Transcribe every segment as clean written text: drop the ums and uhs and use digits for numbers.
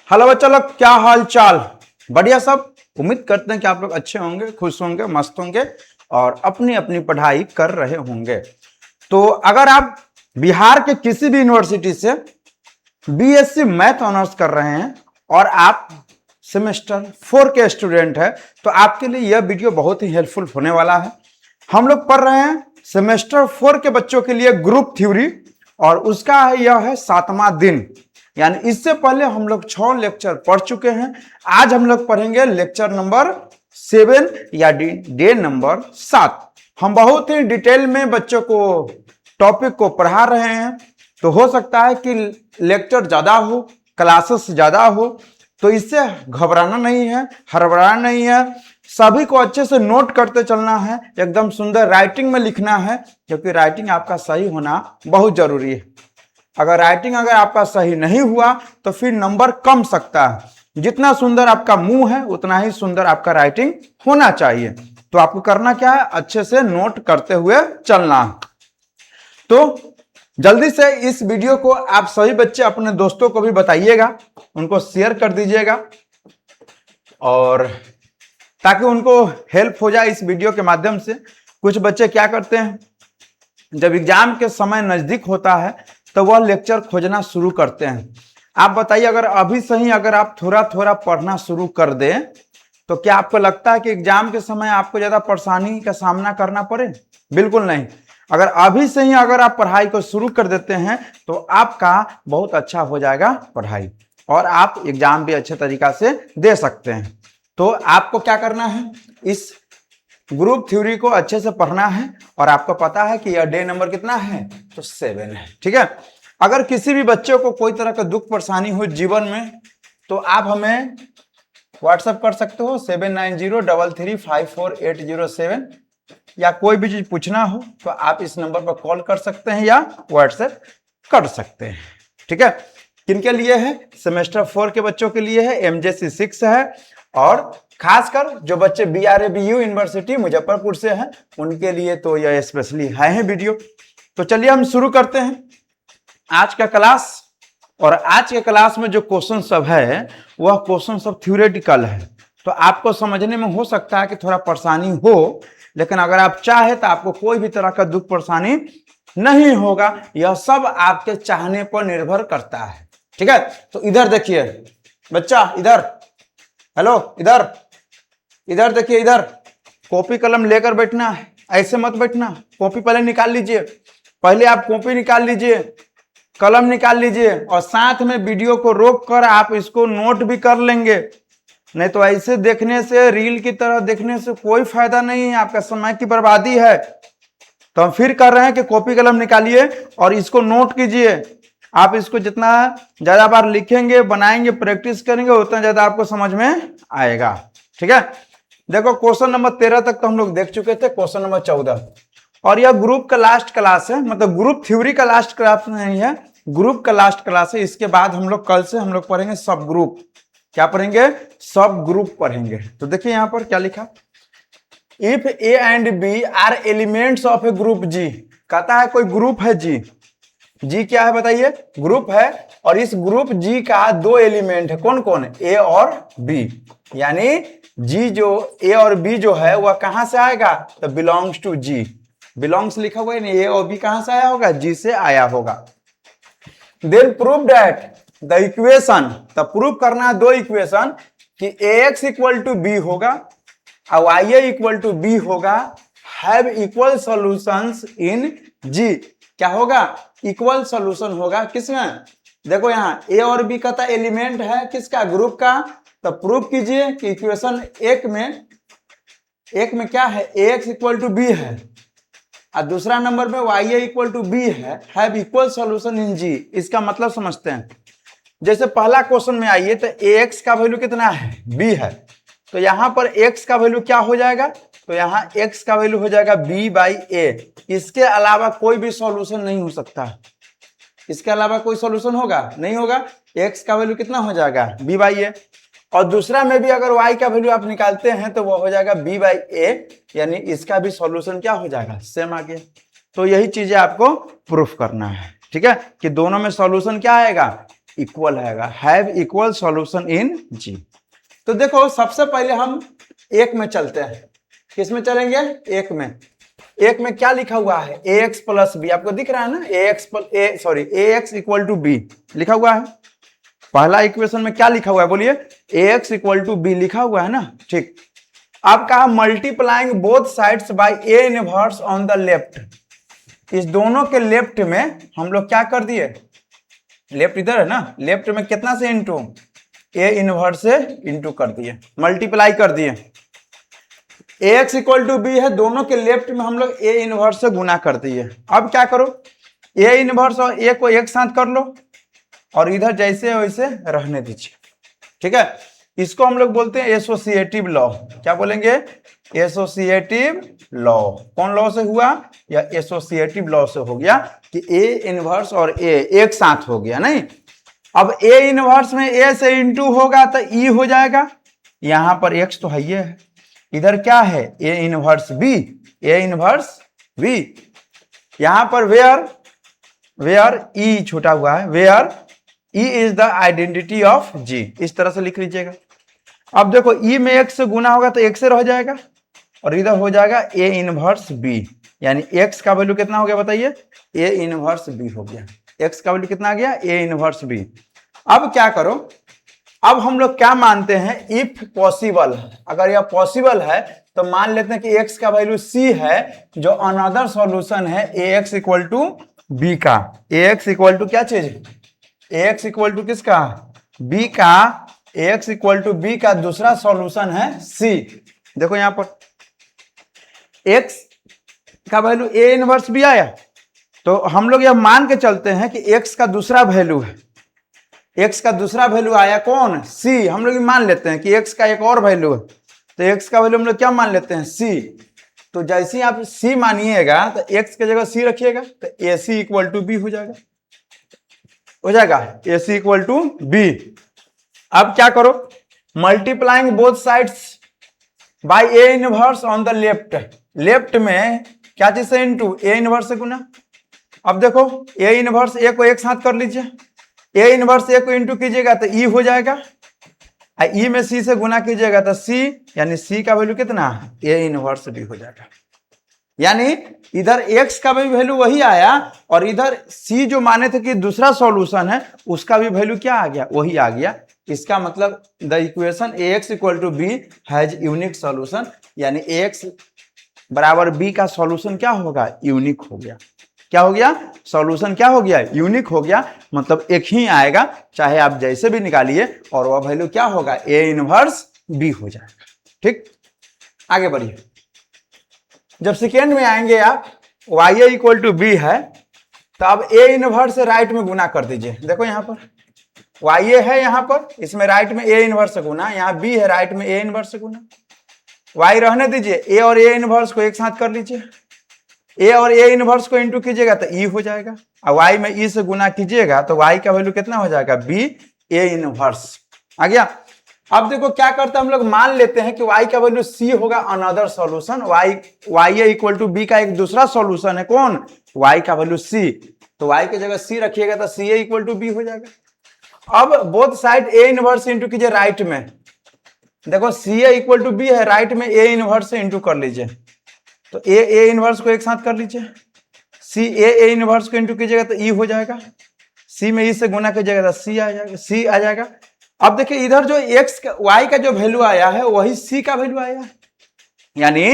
Hello बच्चा लोग, क्या हाल चाल? बढ़िया सब। उम्मीद करते हैं कि आप लोग अच्छे होंगे, खुश होंगे, मस्त होंगे और अपनी अपनी पढ़ाई कर रहे होंगे। तो अगर आप बिहार के किसी भी यूनिवर्सिटी से बीएससी मैथ ऑनर्स कर रहे हैं और आप सेमेस्टर 4 के स्टूडेंट हैं, तो आपके लिए यह वीडियो बहुत ही हेल्पफुल होने वाला है। हम लोग पढ़ रहे हैं सेमेस्टर 4 के बच्चों के लिए ग्रुप थ्योरी और उसका यह है 7वां दिन। यानी इससे पहले हम लोग 6 लेक्चर पढ़ चुके हैं। आज हम लोग पढ़ेंगे लेक्चर नंबर 7 या डे नंबर 7। हम बहुत ही डिटेल में बच्चों को टॉपिक को पढ़ा रहे हैं, तो हो सकता है कि लेक्चर ज्यादा हो, क्लासेस ज्यादा हो, तो इससे घबराना नहीं है, हड़बड़ाना नहीं है। सभी को अच्छे से नोट करते चलना है, एकदम सुंदर राइटिंग में लिखना है, क्योंकि राइटिंग आपका सही होना बहुत जरूरी है। अगर राइटिंग आपका सही नहीं हुआ तो फिर नंबर कम सकता है। जितना सुंदर आपका मुंह है उतना ही सुंदर आपका राइटिंग होना चाहिए। तो आपको करना क्या है, अच्छे से नोट करते हुए चलना है। तो जल्दी से इस वीडियो को आप सभी बच्चे अपने दोस्तों को भी बताइएगा, उनको शेयर कर दीजिएगा, और ताकि उनको हेल्प हो जाए इस वीडियो के माध्यम से। कुछ बच्चे क्या करते हैं, जब एग्जाम के समय नजदीक होता है तो वह लेक्चर खोजना शुरू करते हैं। आप बताइए, अगर अभी से ही अगर आप थोड़ा थोड़ा पढ़ना शुरू कर दें तो क्या आपको लगता है कि एग्जाम के समय आपको ज्यादा परेशानी का सामना करना पड़े? बिल्कुल नहीं। अगर अभी से ही अगर आप पढ़ाई को शुरू कर देते हैं तो आपका बहुत अच्छा हो जाएगा पढ़ाई, और आप एग्जाम भी अच्छे तरीका से दे सकते हैं। तो आपको क्या करना है, इस ग्रुप थ्योरी को अच्छे से पढ़ना है, और आपको पता है कि यह डे नंबर कितना है, तो 7 है। ठीक है। अगर किसी भी बच्चे को कोई तरह का दुख परेशानी हो जीवन में, तो आप हमें व्हाट्सएप कर सकते हो 7903354807, या कोई भी चीज पूछना हो तो आप इस नंबर पर कॉल कर सकते हैं या व्हाट्सएप कर सकते हैं। ठीक है। किनके लिए है? सेमेस्टर 4 के बच्चों के लिए है, MJC 6 है, और खासकर जो बच्चे BRABU यूनिवर्सिटी मुजफ्फरपुर से हैं उनके लिए तो यह स्पेशली है वीडियो। तो चलिए हम शुरू करते हैं आज का क्लास। और आज के क्लास में जो क्वेश्चन सब है वह क्वेश्चन सब थ्योरेटिकल है, तो आपको समझने में हो सकता है कि थोड़ा परेशानी हो, लेकिन अगर आप चाहे तो आपको कोई भी तरह का दुख परेशानी नहीं होगा। यह सब आपके चाहने पर निर्भर करता है। ठीक है। तो इधर देखिए बच्चा, इधर, हेलो, इधर इधर देखिए, इधर कॉपी कलम लेकर बैठना है, ऐसे मत बैठना। कॉपी पहले निकाल लीजिए, पहले आप कॉपी निकाल लीजिए, कलम निकाल लीजिए, और साथ में वीडियो को रोक कर आप इसको नोट भी कर लेंगे। नहीं तो ऐसे देखने से, रील की तरह देखने से कोई फायदा नहीं है, आपका समय की बर्बादी है। तो हम फिर कर रहे हैं कि कॉपी कलम निकालिए और इसको नोट कीजिए। आप इसको जितना ज्यादा बार लिखेंगे, बनाएंगे, प्रैक्टिस करेंगे, उतना ज्यादा आपको समझ में आएगा। ठीक है। देखो क्वेश्चन नंबर 13 तक तो हम लोग देख चुके थे, क्वेश्चन नंबर 14, और यह ग्रुप का लास्ट क्लास है, मतलब ग्रुप थ्योरी का लास्ट क्लास नहीं है, ग्रुप का लास्ट क्लास है। इसके बाद हम लोग कल से हम लोग पढ़ेंगे सब ग्रुप। क्या पढ़ेंगे? सब ग्रुप पढ़ेंगे। तो देखिए यहां पर क्या लिखा, if A and B are elements of a group G। कहता है कोई ग्रुप है G। G क्या है बताइए? ग्रुप है, और इस ग्रुप G का 2 एलिमेंट है। कौन कौन है? A और B। यानी G जो A और B जो है वह कहां से आएगा, तो बिलोंग्स टू G। बिलोंग्स लिखा हुआ है नहीं, A और B कहां से आया होगा? G से आया होगा। Then prove that the equation, तब प्रूव करना है 2 इक्वेशन कि AX इक्वल टू B होगा और YA इक्वल टू B होगा, have equal solutions in G। क्या होगा? इक्वल सॉल्यूशन होगा किसमें? देखो यहाँ A और B का एलिमेंट है किसका? ग्रुप का। तो प्रूव कीजिए कि इक्वेशन एक में क्या है? AX इक्वल टू B है, और दूसरा नंबर में YA इक्वल टू B है, have equal solution in G। इसका मतलब समझते हैं। जैसे पहला क्वेश्चन में आइए तो AX का वैल्यू कितना है? B है, तो यहां पर X का वैल्यू क्या हो जाएगा? तो यहाँ X का वैल्यू हो जाएगा B/A। इसके अलावा कोई भी सॉल्यूशन नहीं हो सकता। इसके अलावा कोई सॉल्यूशन होगा? नहीं होगा। X का वैल्यू कितना हो जाएगा? B/A। और दूसरा में भी अगर Y का वैल्यू आप निकालते हैं तो वो हो जाएगा B/A, यानी इसका भी सॉल्यूशन क्या हो जाएगा? सेम आ गया। तो यही चीजें आपको प्रूफ करना है। ठीक है, कि दोनों में सॉल्यूशन क्या आएगा? इक्वल आएगा, हैव इक्वल सॉल्यूशन इन जी। तो देखो सबसे पहले हम एक में चलते हैं। किस में चलेंगे? एक में। एक में क्या लिखा हुआ है? ax प्लस बी, आपको दिख रहा है ना? ax इक्वल टू बी लिखा हुआ है। पहला इक्वेशन में क्या लिखा हुआ है बोलिए? ax इक्वल टू बी लिखा हुआ है ना। ठीक, अब कहा multiplying both sides by A inverse on the left. इस दोनों के लेफ्ट में हम लोग क्या कर दिए? लेफ्ट इधर है ना, लेफ्ट में कितना से इंटू? ए इनवर्स से इंटू कर दिए, मल्टीप्लाई कर दिए। ax इक्वल टू बी है, दोनों के लेफ्ट में हम लोग ए इनवर्स से गुना कर दिए। अब क्या करो? ए इनवर्स और ए को एक साथ कर लो और इधर जैसे वैसे रहने दीजिए। ठीक है, इसको हम लोग बोलते हैं एसोसिएटिव लॉ। क्या बोलेंगे? Associative law. कौन लॉ से हुआ? या एसोसिएटिव लॉ से हो गया कि ए इनवर्स और ए एक साथ हो गया। नहीं, अब ए इनवर्स में ए से इंटू होगा तो ई हो जाएगा। यहां पर एक्स तो है, इधर क्या है? A inverse B, A inverse B. यहां पर वेयर ई छूटा हुआ है, where E is the identity of G, इस तरह से लिख लीजिएगा। अब देखो ई में एक्स से गुना होगा तो एक्स से रह जाएगा और इधर हो जाएगा ए इनवर्स बी, यानी एक्स का वैल्यू कितना हो गया बताइए? ए इनवर्स बी हो गया। एक्स का वैल्यू कितना आ गया? A inverse b. अब क्या करो? अब हम लोग क्या मानते हैं? इफ पॉसिबल, अगर यह पॉसिबल है तो मान लेते हैं कि एक्स का वैल्यू सी है, जो अनदर सॉल्यूशन है ए एक्स इक्वल टू बी का। ए एक्स इक्वल टू क्या चीज? ए एक्स इक्वल टू किसका? बी का। ए एक्स इक्वल टू बी का दूसरा सॉल्यूशन है सी। देखो यहां पर एक्स का वैल्यू ए इनवर्स बी आया, तो हम लोग यह मान के चलते हैं कि एक्स का दूसरा वैल्यू है। एक्स का दूसरा वैल्यू आया कौन? सी। हम लोग मान लेते हैं कि एक्स का एक और वैल्यू है, तो एक्स का वैल्यू हम लोग क्या मान लेते हैं? सी। तो जैसे ही आप सी मानिएगा तो एक्स की जगह सी रखिएगा तो ए सी इक्वल टू बी हो जाएगा, हो जाएगा ए सी इक्वल टू बी। अब क्या करो? Multiplying both sides by A inverse on the left. Left में क्या चीज से इंटू? ए इनवर्स से गुना। अब देखो ए इनवर्स ए को एक साथ कर लीजिए, ए इनवर्स ए को इंटू कीजिएगा तो ई हो जाएगा, ई में सी से गुना कीजिएगा तो सी, यानी सी का वैल्यू कितना? ए इनवर्स बी हो जाएगा। यानी इधर एक्स का भी वैल्यू वही आया और इधर सी जो माने थे कि दूसरा सॉल्यूशन है उसका भी वैल्यू क्या आ गया? वही आ गया। इसका मतलब the equation a x equal to b has unique solution, यानी ए एक्स बराबर बी का सॉल्यूशन क्या होगा? यूनिक हो गया। क्या हो गया? सॉल्यूशन क्या हो गया? यूनिक हो गया। मतलब एक ही आएगा, चाहे आप जैसे भी निकालिए, और वह वैल्यू क्या होगा? ए इनवर्स बी हो जाएगा। ठीक, आगे बढ़िए। जब सेकेंड में आएंगे आप, y a equal to b है, तो अब ए इनवर्स से राइट में गुना कर दीजिए। देखो यहां पर वाई ए है, यहां पर इसमें राइट में ए इनवर्स से गुना, यहां बी है, राइट में ए इनवर्स से गुना। वाई रहने दीजिए, ए और ए इनवर्स को एक साथ कर लीजिए। ए और ए इनवर्स को इंटू कीजिएगा तो ई हो जाएगा, और वाई में ई से गुना कीजिएगा तो वाई का वैल्यू कितना हो जाएगा? बी ए इनवर्स आ गया। अब देखो क्या करते हैं हम लोग? मान लेते हैं कि y का वैल्यू c होगा another solution. y a equal to b का एक दूसरा सॉल्यूशन है। कौन? y का वैल्यू c। तो y की जगह c रखिएगा तो c a equal to b हो जाएगा। अब both side a inverse into कीजिए राइट में। देखो c a equal to b है, राइट में a इनवर्स से इंटू कर लीजिए, तो a इनवर्स को एक साथ कर लीजिए। c a इनवर्स को इंटू कीजिएगा तो e हो जाएगा, c में e से गुना कीजिएगा तो c आ जाएगा। अब देखिए इधर जो x का y का जो वैल्यू आया है वही c का वैल्यू आया है, यानी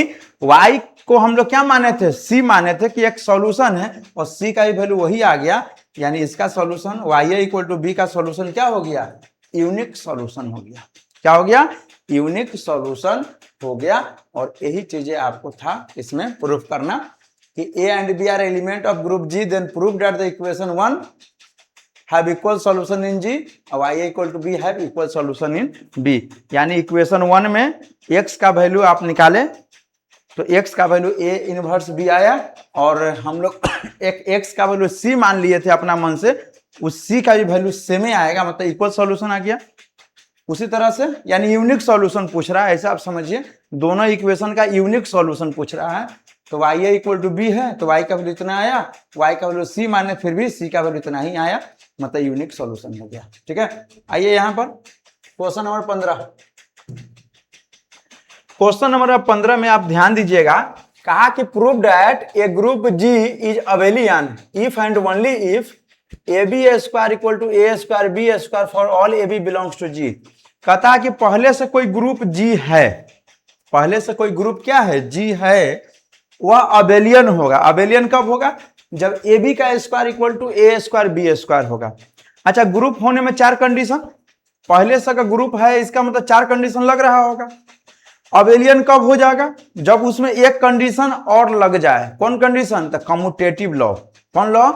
y को हम लोग क्या माने थे? c माने थे कि एक सॉल्यूशन है, और c का ही वैल्यू वही आ गया, यानी इसका solution y a equal to b का सॉल्यूशन क्या हो गया? यूनिक सॉल्यूशन हो गया। क्या हो गया? यूनिक सॉल्यूशन हो गया। और यही चीजें आपको था इसमें प्रूफ करना कि a and b are element of group g, then prove that the equation 1 have equal solution in G और y equal to b have equal solution in B। यानी इक्वेशन 1 में x का वैल्यू आप निकाले तो x का value a inverse b आया, और हम लोग एक x का वैल्यू c मान लिए थे अपना मन से, उस c का भी वैल्यू सेम ही आएगा, मतलब इक्वल सॉल्यूशन आ गया। उसी तरह से यानी यूनिक सॉल्यूशन पूछ रहा है, ऐसा आप समझिए, दोनों इक्वेशन का यूनिक सॉल्यूशन पूछ रहा है। तो y a equal to b है तो y का वैल्यू इतना आया, y का वैल्यू c माने फिर भी c का वैल्यू इतना ही आया। मतलब यूनिक सॉल्यूशन हो गया। ठीक है, आइए यहाँ पर क्वेश्चन नंबर 15। क्वेश्चन नंबर 15 में आप ध्यान दीजिएगा, कहा कि prove that a group G is abelian if and only if A B square equal to A square B square for all A B belongs to G. कहता है कि पहले से कोई ग्रुप जी है, पहले से कोई ग्रुप क्या है, जी है, वह अबेलियन होगा। अबेलियन कब होगा, जब ए बी का square equal to A square B square होगा। अच्छा, ग्रुप होने में 4 कंडीशन, पहले से का ग्रुप है इसका मतलब 4 कंडीशन लग रहा होगा। अबेलियन कब हो जाएगा, जब उसमें एक कंडीशन और लग जाए। कौन कंडीशन, तो कम्यूटेटिव लॉ। कौन लॉ,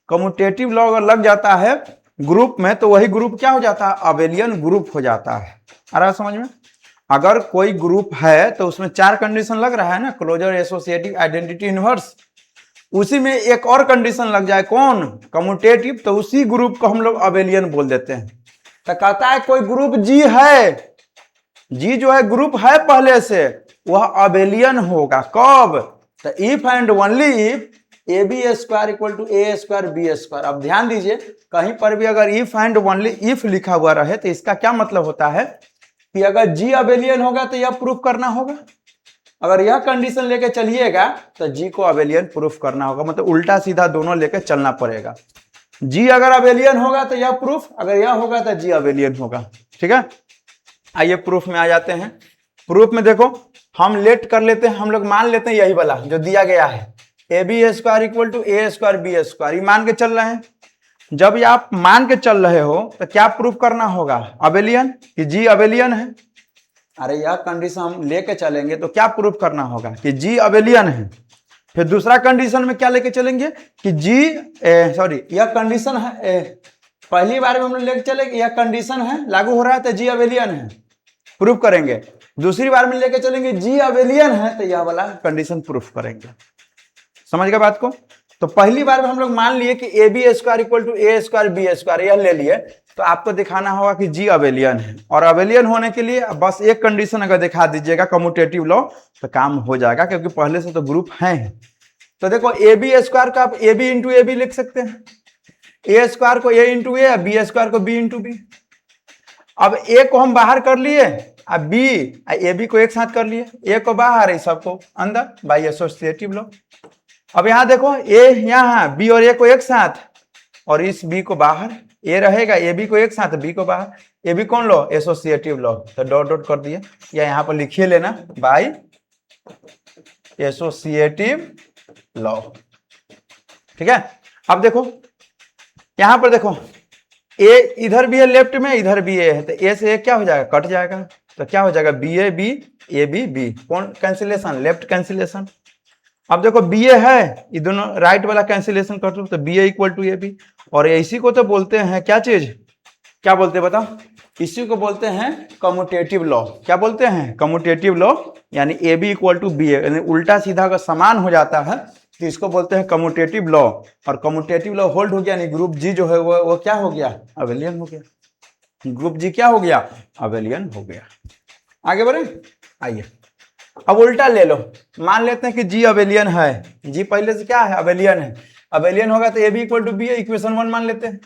कम्यूटेटिव लॉ अगर लग जाता है ग्रुप में तो वही ग्रुप क्या हो जाता है, अबेलियन ग्रुप हो जाता है। आ रहा है समझ में, अगर कोई ग्रुप है तो उसमें 4 कंडीशन लग रहा है ना, क्लोजर, एसोसिएटिव, आइडेंटिटी, इनवर्स, उसी में एक और कंडीशन लग जाए, कौन, कम्यूटेटिव, तो उसी ग्रुप को हम लोग अबेलियन बोल देते हैं। तो कहता है कोई ग्रुप जी है, जी जो है ग्रुप है पहले से, वह अबेलियन होगा। कब, तो if and only if A B square equal to A square B square. अब ध्यान दीजिए, कहीं पर भी अगर इफ एंड ओनली इफ लिखा हुआ रहे तो इसका क्या मतलब होता है कि अगर जी अबेलियन होगा तो यह प्रूफ करना होगा। अगर यह कंडीशन लेके चलिएगा तो जी को अबेलियन प्रूफ करना होगा, मतलब उल्टा सीधा दोनों लेके चलना पड़ेगा। जी अगर अबेलियन होगा तो यह प्रूफ, अगर यह होगा तो जी अबेलियन होगा। ठीक है, आइए प्रूफ में आ जाते हैं। प्रूफ में देखो, हम लेट कर लेते हैं, हम लोग मान लेते हैं यही वाला जो दिया गया है, a B square equal to A square B square, ये मान के चल रहे हैं। जब ये आप मान के चल रहे हो तो क्या प्रूफ करना होगा, अबेलियन, कि जी अबेलियन है। अरे यह कंडीशन हम लेके चलेंगे तो क्या प्रूफ करना होगा कि जी अबेलियन है। फिर दूसरा कंडीशन में क्या लेके चलेंगे कि जी सॉरी यह कंडीशन है, पहली बार में हम लोग लेके चले यह कंडीशन है, लागू हो रहा है तो जी अबेलियन है, प्रूफ करेंगे। दूसरी बार में लेके चलेंगे जी अबेलियन है तो यह वाला कंडीशन प्रूफ करेंगे। समझ गए बात को। तो पहली बार में हम लोग मान लिए कि a B square equal to A square B square, यह ले लिए, तो आपको दिखाना होगा कि जी अबेलियन है। और अबेलियन होने के लिए बस एक कंडीशन अगर दिखा दीजिएगा कम्यूटेटिव लॉ तो काम हो जाएगा, क्योंकि पहले से तो ग्रुप है। तो देखो ए बी स्क्वायर को आप a b into a b लिख सकते हैं, ए स्क्वायर को a into a, B square को बी इंटू बी। अब ए को हम बाहर कर लिए, अब बी ए बी को एक साथ कर लिए, ए को बाहर है सबको अंदर बाय एसोसिएटिव लॉ। अब यहां देखो ए यहां बी और ए को एक साथ, और इस बी को बाहर, ए रहेगा ए बी को एक साथ, बी को बाहर, ए बी कौन लॉ, एसोसिएटिव लॉ। तो डॉट डॉट कर दिए, या यहां पर लिखिए लेना बाय एसोसिएटिव लॉ। ठीक है, अब देखो यहां पर देखो ए इधर भी है लेफ्ट में, इधर भी ए है, तो ए से ए क्या हो जाएगा, कट जाएगा, तो क्या हो जाएगा बी ए बी बी, कौन कैंसिलेशन, लेफ्ट कैंसिलेशन। अब देखो बी ए है, ये दोनों राइट वाला कैंसिलेशन कर दो, तो b a equal to A b. और इसी को तो बोलते हैं क्या चीज, क्या बोलते हैं बताओ, इसी को बोलते हैं कम्यूटेटिव लॉ। क्या बोलते हैं, कम्यूटेटिव लॉ, यानी A B equal to B A, यानी उल्टा सीधा का समान हो जाता है तो इसको बोलते हैं कम्यूटेटिव लॉ। और कम्यूटेटिव लॉ होल्ड हो गया, यानी ग्रुप जी जो है वो क्या हो गया, अबेलियन हो गया। ग्रुप जी क्या हो गया, अबेलियन हो गया। आगे बढ़े, आइए अब उल्टा ले लो, मान लेते हैं कि जी अबेलियन है, जी पहले से क्या है, अबेलियन है। अबेलियन होगा तो A B equal to b है, इक्वेशन 1 मान लेते हैं।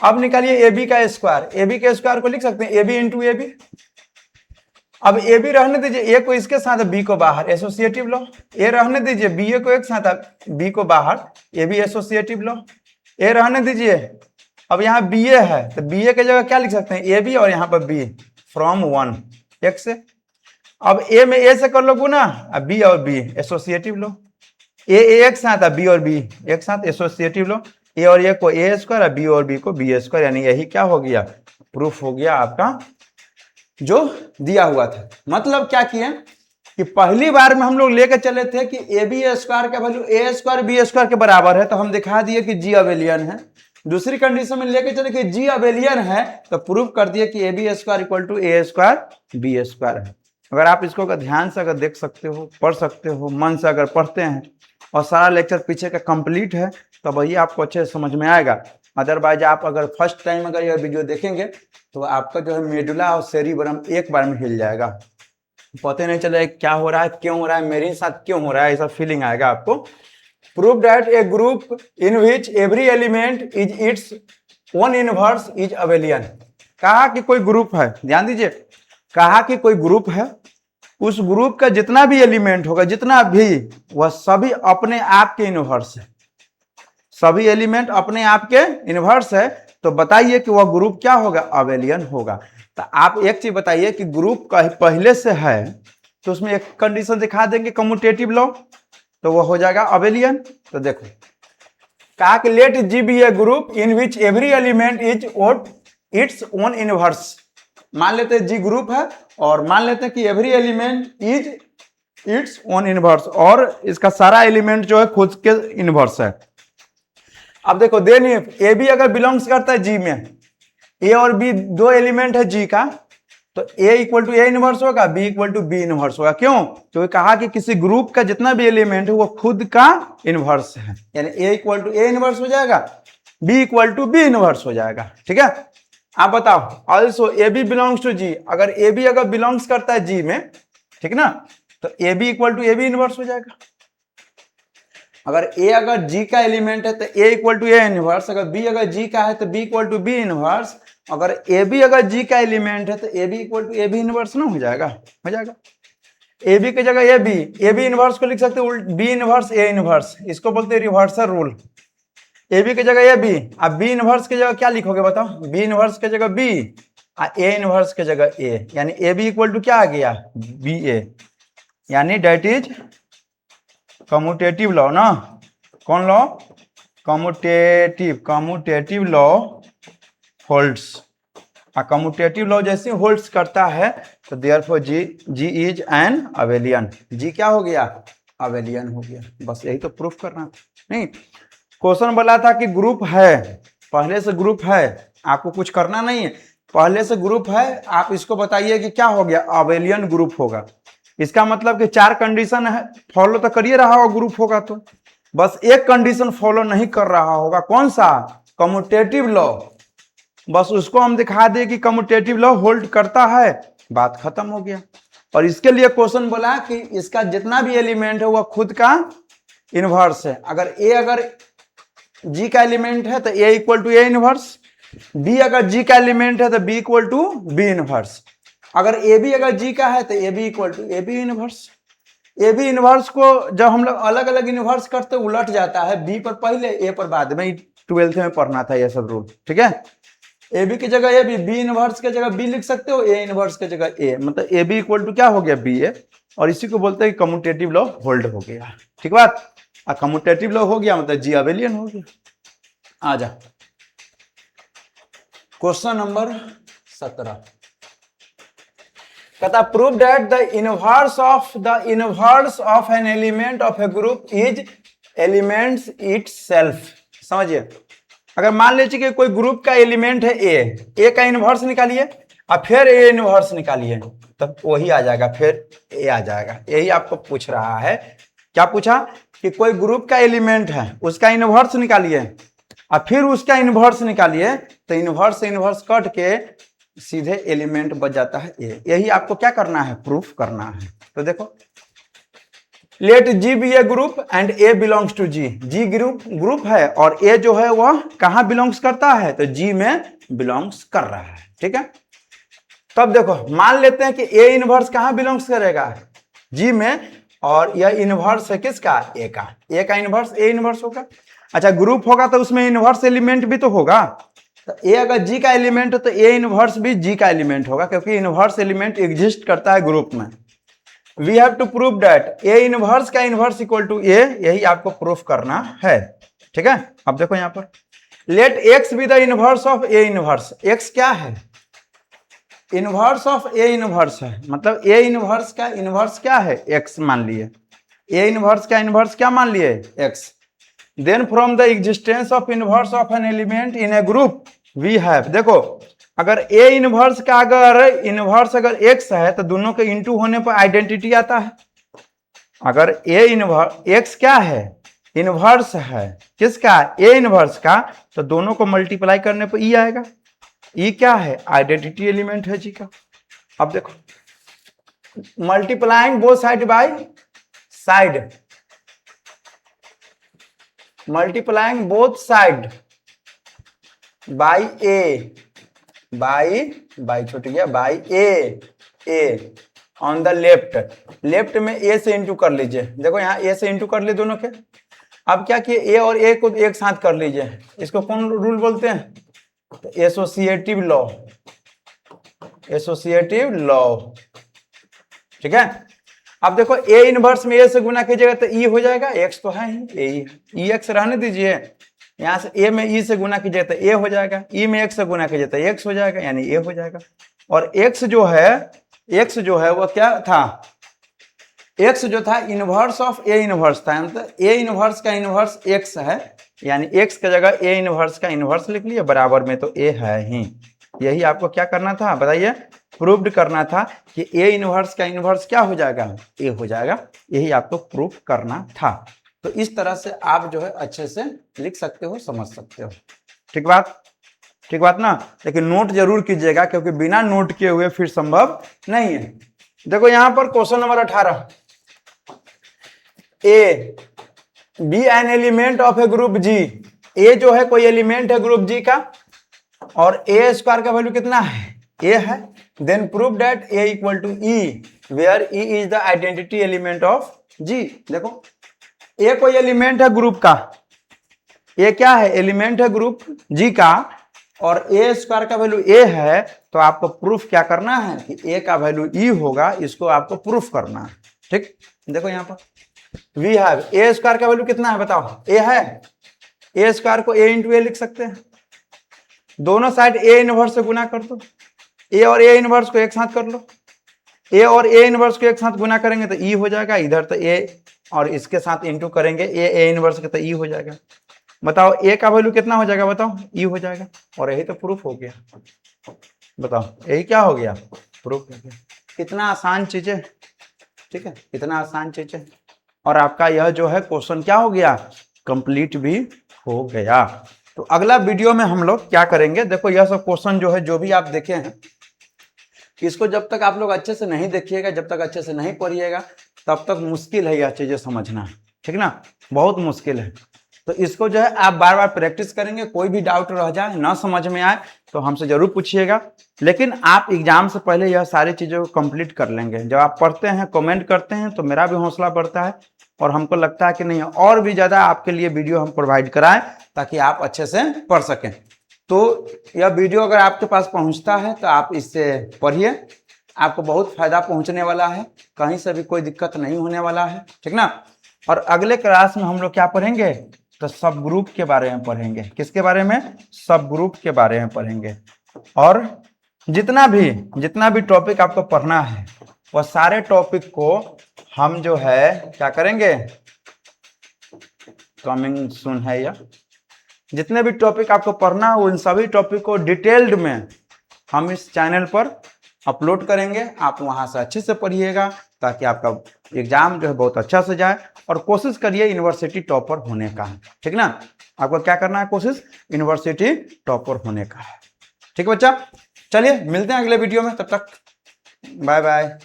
अब निकालिए ए बी का स्क्वायर, ए बी के स्क्वायर को लिख सकते हैं a b into a b. अब ए बी रहने दीजिए, ए को इसके साथ बी को बाहर, एसोसिएटिव लॉ। ए रहने दीजिए, बी ए को एक साथ बी को बाहर, ए बी एसोसिएटिव लॉ। ए रहने दीजिए, अब यहाँ बी ए है तो बी ए की जगह क्या लिख सकते हैं, ए बी, और यहाँ पर बी फ्रॉम 1 एक से। अब ए में ए से कर लो गुना, अब बी और बी एसोसिएटिव लो, ए एक साथ, अब बी और बी एक साथ एसोसिएटिव लो, ए और ए को ए स्क्वायर, अब बी और बी को बी स्क्वायर, यानी यही क्या हो गया, प्रूफ हो गया आपका जो दिया हुआ था। मतलब क्या किया कि पहली बार में हम लोग लेकर चले थे कि ए बी स्क्वायर का वैल्यू ए स्क्वायर बी स्क्वायर के बराबर है, तो हम दिखा दिए कि जी अबेलियन है। दूसरी कंडीशन में लेके चले कि जी अबेलियन है, तो प्रूफ कर दिए कि a B square equal to A square B square है। अगर आप इसको अगर ध्यान से अगर देख सकते हो, पढ़ सकते हो, मन से अगर पढ़ते हैं और सारा लेक्चर पीछे का कंप्लीट है, तो वही आपको अच्छे से समझ में आएगा। अदरवाइज आप अगर फर्स्ट टाइम अगर यह वीडियो देखेंगे तो आपका जो है मेडुला और सेरिब्रम एक बार में हिल जाएगा, पता नहीं चले क्या हो रहा है, क्यों हो रहा है, मेरे साथ क्यों हो रहा है, ऐसा फीलिंग आएगा आपको। Prove that a group in which every element is it's own inverse is abelian. कहा कि कोई ग्रुप है, ध्यान दीजिए, कहा कि कोई ग्रुप है, उस ग्रुप का जितना भी एलिमेंट होगा, जितना भी, वह सभी अपने आप के इनवर्स है, सभी एलिमेंट अपने आप के इनवर्स है। तो बताइए कि वह ग्रुप क्या होगा, अबेलियन होगा। तो आप एक चीज बताइए कि ग्रुप का पहले से है तो उसमें एक कंडीशन दिखा देंगे कम्यूटेटिव लॉ, तो वह हो जाएगा अबेलियन। तो देखो कहा कि let G be a group in which every element is oat its own inverse. मान लेते हैं जी ग्रुप है और मान लेते हैं कि every element is it's own inverse, और इसका सारा एलिमेंट जो है खुद के इनवर्स है। अब देखो देन ए बी अगर बिलोंग्स करता है जी में, ए और बी दो एलिमेंट है जी का, तो ए इक्वल टू ए इनवर्स होगा, b equal to B inverse होगा। क्यों? तो कहा कि किसी ग्रुप का जितना भी एलिमेंट है वो खुद का इनवर्स है, यानी A equal to A inverse हो जाएगा, B equal to B inverse हो जाएगा। ठीक है, आप बताओ also A B belongs to G, अगर ए बी अगर बिलोंग्स करता है जी में, ठीक ना, तो A B equal to A B inverse हो जाएगा। अगर ए अगर जी का एलिमेंट है तो ए इक्वल टू ए इनवर्स, अगर बी अगर जी का है तो B equal to B inverse, अगर ए बी अगर जी का एलिमेंट है तो A B equal to A B inverse ना हो जाएगा, हो जाएगा। ए बी की जगह ए बी इनवर्स को लिख सकते हैं बी इनवर्स ए इनवर्स, इसको बोलते हैं रिवर्सल रूल। ए बी की जगह ए बी, अब बी इनवर्स की जगह क्या लिखोगे बताओ, बी इनवर्स की जगह बी, ए इनवर्स की जगह ए, यानी ए बी इक्वल टू क्या आ गया, बी ए, यानी डेट इज कम्यूटेटिव लॉ ना। कौन law? Commutative law holds. Commutative law जैसे होल्ड्स करता है तो therefore G is an abelian. G क्या हो गया, अबेलियन हो गया। बस यही तो प्रूफ करना था। नहीं, क्वेश्चन बोला था कि ग्रुप है, पहले से ग्रुप है, आपको कुछ करना नहीं है, पहले से ग्रुप है, आप इसको बताइए कि क्या हो गया, अबेलियन ग्रुप होगा। इसका मतलब कि चार कंडीशन है, फॉलो तो करिए रहा हो ग्रुप होगा तो, बस एक कंडीशन फॉलो नहीं कर रहा होगा, कौन सा, कम्यूटेटिव लॉ। बस उसको हम दिखा दें कि कम्यूटेटिव लॉ होल्ड करता है, बात खत्म हो गया। और इसके लिए क्वेश्चन बोला कि इसका जितना भी एलिमेंट है वह खुद का इनवर्स है। अगर जी का एलिमेंट है तो ए equal to A inverse, B अगर जी का एलिमेंट है तो B equal to B inverse, अगर ए बी अगर जी का है तो A B equal to A B inverse. A B inverse को जब हम लोग अलग अलग इनवर्स करते उलट जाता है, बी पर पहले ए पर बाद में, 12th में पढ़ना था ये सब रूल। ठीक है, ए बी की जगह ए बी इनवर्स की जगह बी लिख सकते हो, ए इनवर्स की जगह ए, मतलब ए बी इक्वल टू क्या हो गया, बी ए, और इसी को बोलते हैं कि कम्यूटेटिव लॉ होल्ड हो गया। ठीक बात, कम्यूटेटिव लॉ हो गया मतलब जी अबेलियन हो गया। आ जा क्वेश्चन नंबर 17, कहता prove that the inverse of an element of a group is elements itself. समझिए, अगर मान लीजिए कि कोई ग्रुप का एलिमेंट है ए का इनवर्स निकालिए और फिर ए इनवर्स निकालिए, तब वही आ जाएगा, फिर ए आ जाएगा। यही आपको पूछ रहा है, क्या पूछा कि कोई ग्रुप का एलिमेंट है उसका इनवर्स निकालिए और फिर उसका इनवर्स निकालिए, तो इनवर्स से इनवर्स कट के सीधे एलिमेंट बच जाता है ए। यही आपको क्या करना है, प्रूफ करना है। तो देखो, let G be a group and a belongs to G. G group है और ए जो है वह कहां बिलोंग्स करता है, तो जी में बिलोंग्स कर रहा है। ठीक है, तब देखो मान लेते हैं कि ए इनवर्स कहां बिलोंग्स करेगा, जी में, और यह इनवर्स है किसका, ए का। ए का इनवर्स ए इनवर्स होगा। अच्छा, ग्रुप होगा तो उसमें इनवर्स एलिमेंट भी तो होगा, तो ए अगर जी का एलिमेंट हो तो ए इनवर्स भी जी का एलिमेंट होगा, क्योंकि इनवर्स एलिमेंट एग्जिस्ट करता है ग्रुप में। We have to prove that a inverse का इनवर्स इक्वल टू ए, यही आपको प्रूफ करना है। ठीक है, अब देखो यहां पर let x be the inverse of a inverse. X क्या है, इनवर्स ऑफ ए इनवर्स है, मतलब ए इनवर्स का इनवर्स क्या है, एक्स मान लिए, ए इनवर्स का इनवर्स क्या मान लिए, x. Then from the existence of inverse of an element in a group we have, देखो अगर ए इनवर्स का अगर इनवर्स अगर एक्स है तो दोनों के इंटू होने पर आइडेंटिटी आता है। अगर ए इनवर्स एक्स क्या है, इनवर्स है किसका, ए इनवर्स का, तो दोनों को मल्टीप्लाई करने पर ई आएगा। ई क्या है, आइडेंटिटी एलिमेंट है जी का। अब देखो multiplying both side by side, multiplying both side by A, by छूट गया, by A on the left में ए से इंटू कर लीजिए। देखो यहाँ ए से इंटू कर लिए दोनों के। अब क्या किए, ए और ए को एक साथ कर लीजिए। इसको कौन रूल बोलते हैं? तो एसोसिएटिव लॉ, एसोसिएटिव लॉ, ठीक है। अब देखो ए इनवर्स में ए से गुना कीजिएगा तो ई हो जाएगा, एक्स तो है ही, ई एक्स रहने दीजिए। यहाँ से ए में ई से गुना कीजिएगा तो ए हो जाएगा, ई में एक्स से गुना कीजिए तो एक्स हो जाएगा, यानी ए हो जाएगा। और एक्स जो है वो क्या था, एक्स जो था इनवर्स ऑफ ए इनवर्स था, मतलब ए इनवर्स का इनवर्स एक्स है, यानी एक्स की जगह ए इनवर्स का इनवर्स लिख लिया, बराबर में तो ए है ही। यही आपको क्या करना था बताइए, प्रूव्ड करना था कि ए इनवर्स का इनवर्स क्या हो जाएगा, ए हो जाएगा। यही आपको प्रूफ करना था। तो इस तरह से आप जो है अच्छे से लिख सकते हो, समझ सकते हो। ठीक बात ना। लेकिन नोट जरूर कीजिएगा, क्योंकि बिना नोट किए हुए फिर संभव नहीं है। देखो यहां पर question number 18, A B an element of a group G. A जो है कोई एलिमेंट है ग्रुप जी का, और ए स्क्वायर का वैल्यू कितना है, ए है। Then prove that A equal to E, where E is the identity element of G. देखो ए कोई एलिमेंट है ग्रुप का, ए क्या है, एलिमेंट है ग्रुप जी का, और ए स्क्वायर का वैल्यू ए है, तो आपको प्रूफ क्या करना है कि ए का वैल्यू ई होगा, इसको आपको प्रूफ करना है। ठीक, देखो यहां पर वी हैव ए स्क्वायर का वैल्यू कितना है बताओ, ए है। ए स्क्वायर को ए इंटू ए लिख सकते हैं, दोनों साइड ए इनवर्स से गुना कर दो, ए और ए इनवर्स को एक साथ कर लो, ए और ए इनवर्स को एक साथ गुना करेंगे तो ई हो जाएगा, इधर तो ए और इसके साथ इंटू करेंगे ए इनवर्स के तो ई हो जाएगा। बताओ ए का वैल्यू कितना हो जाएगा, बताओ ई हो जाएगा, और यही तो प्रूफ हो गया। बताओ यही क्या हो गया, प्रूफ हो गया। कितना आसान चीज है, ठीक है, इतना आसान चीज है। और आपका यह जो है क्वेश्चन क्या हो गया, कंप्लीट भी हो गया। तो अगला वीडियो में हम लोग क्या करेंगे, देखो यह सब क्वेश्चन जो है जो भी आप देखे हैं, इसको जब तक आप लोग अच्छे से नहीं देखिएगा, जब तक अच्छे से नहीं पढ़िएगा, तब तक मुश्किल है यह चीजें समझना, ठीक ना, बहुत मुश्किल है। तो इसको जो है आप बार बार प्रैक्टिस करेंगे। कोई भी डाउट रह जाए, ना समझ में आए, तो हमसे जरूर पूछिएगा। लेकिन आप एग्जाम से पहले यह सारी चीज़ों को कंप्लीट कर लेंगे। जब आप पढ़ते हैं, कमेंट करते हैं, तो मेरा भी हौसला बढ़ता है, और हमको लगता है कि नहीं और भी ज़्यादा आपके लिए वीडियो हम प्रोवाइड कराएं, ताकि आप अच्छे से पढ़ सकें। तो यह वीडियो अगर आपके पास पहुँचता है तो आप इससे पढ़िए, आपको बहुत फायदा पहुँचने वाला है, कहीं से भी कोई दिक्कत नहीं होने वाला है, ठीक ना। और अगले क्लास में हम लोग क्या पढ़ेंगे, तो सब ग्रुप के बारे में पढ़ेंगे। किसके बारे में, सब ग्रुप के बारे में पढ़ेंगे। और जितना भी टॉपिक आपको पढ़ना है, वह सारे टॉपिक को हम जो है क्या करेंगे, कमिंग सून है या जितने भी टॉपिक आपको पढ़ना है, उन सभी टॉपिक को डिटेल्ड में हम इस चैनल पर अपलोड करेंगे। आप वहां से अच्छे से पढ़िएगा, ताकि आपका एग्जाम जो है बहुत अच्छा से जाए। और कोशिश करिए यूनिवर्सिटी टॉपर होने का, ठीक ना। आपको क्या करना है, कोशिश यूनिवर्सिटी टॉपर होने का है, ठीक बच्चा। चलिए मिलते हैं अगले वीडियो में, तब तक बाय बाय।